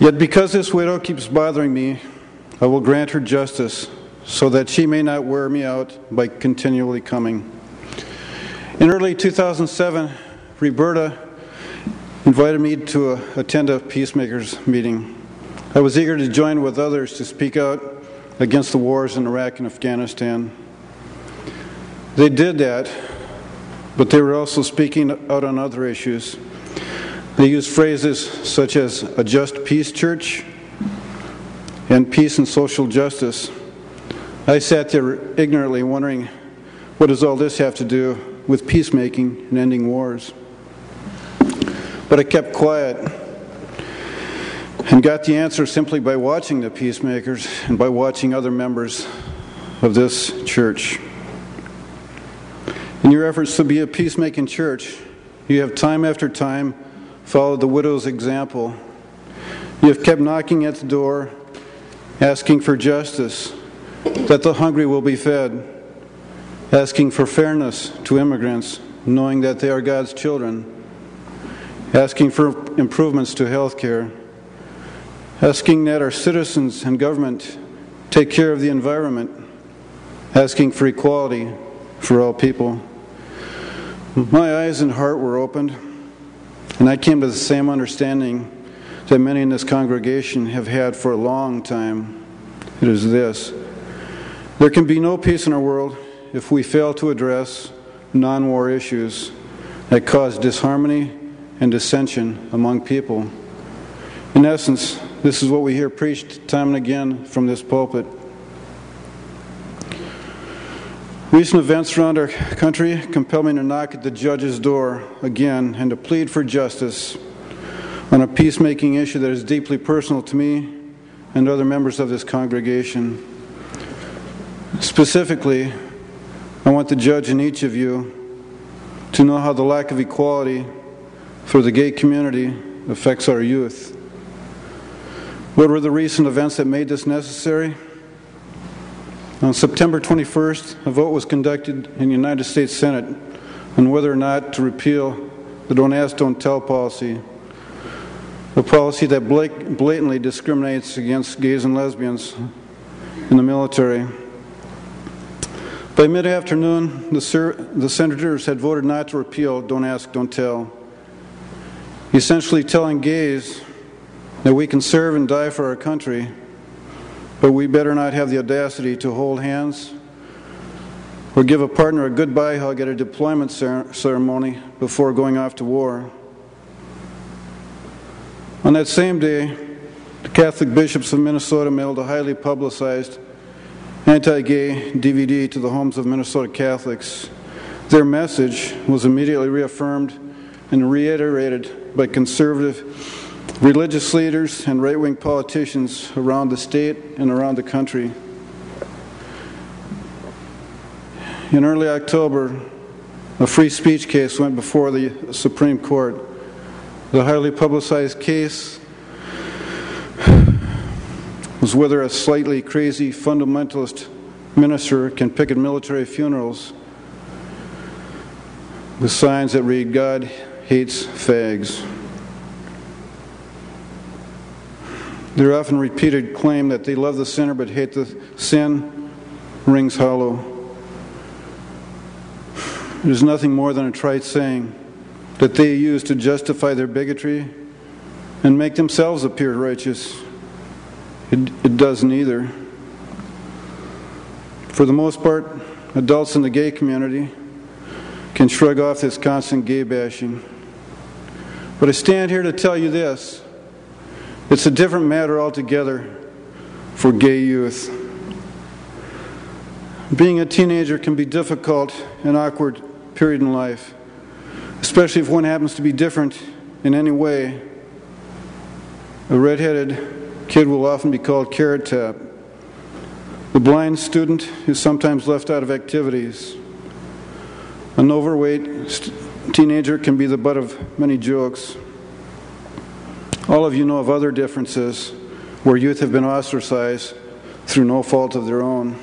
Yet because this widow keeps bothering me, I will grant her justice, so that she may not wear me out by continually coming. In early 2007, Roberta invited me to attend a peacemakers meeting. I was eager to join with others to speak out against the wars in Iraq and Afghanistan. They did that, but they were also speaking out on other issues. They used phrases such as a just peace church and peace and social justice. I sat there ignorantly wondering, what does all this have to do with peacemaking and ending wars? But I kept quiet and got the answer simply by watching the peacemakers and by watching other members of this church. In your efforts to be a peacemaking church, you have time after time followed the widow's example. You have kept knocking at the door, asking for justice, that the hungry will be fed, asking for fairness to immigrants, knowing that they are God's children, asking for improvements to health care, asking that our citizens and government take care of the environment, asking for equality for all people. My eyes and heart were opened, and I came to the same understanding that many in this congregation have had for a long time. It is this: there can be no peace in our world if we fail to address non-war issues that cause disharmony and dissension among people. In essence, this is what we hear preached time and again from this pulpit. Recent events around our country compel me to knock at the judge's door again and to plead for justice on a peacemaking issue that is deeply personal to me and other members of this congregation. Specifically, I want the judge and each of you to know how the lack of equality for the gay community affects our youth. What were the recent events that made this necessary? On September 21st, a vote was conducted in the United States Senate on whether or not to repeal the Don't Ask, Don't Tell policy, a policy that blatantly discriminates against gays and lesbians in the military. By mid-afternoon, the senators had voted not to repeal Don't Ask, Don't Tell, essentially telling gays that we can serve and die for our country, but we better not have the audacity to hold hands or give a partner a goodbye hug at a deployment ceremony before going off to war. On that same day, the Catholic bishops of Minnesota mailed a highly publicized anti-gay DVD to the homes of Minnesota Catholics. Their message was immediately reaffirmed and reiterated by conservative religious leaders and right-wing politicians around the state and around the country. In early October, a free speech case went before the Supreme Court. The highly publicized case was whether a slightly crazy fundamentalist minister can picket military funerals with signs that read, "God hates fags." Their often repeated claim that they love the sinner but hate the sin rings hollow. It is nothing more than a trite saying that they use to justify their bigotry and make themselves appear righteous. It does neither. For the most part, adults in the gay community can shrug off this constant gay bashing. But I stand here to tell you this: it's a different matter altogether for gay youth. Being a teenager can be difficult and awkward period in life, especially if one happens to be different in any way. A red-headed kid will often be called Carrot Top. The blind student is sometimes left out of activities. An overweight teenager can be the butt of many jokes. All of you know of other differences where youth have been ostracized through no fault of their own.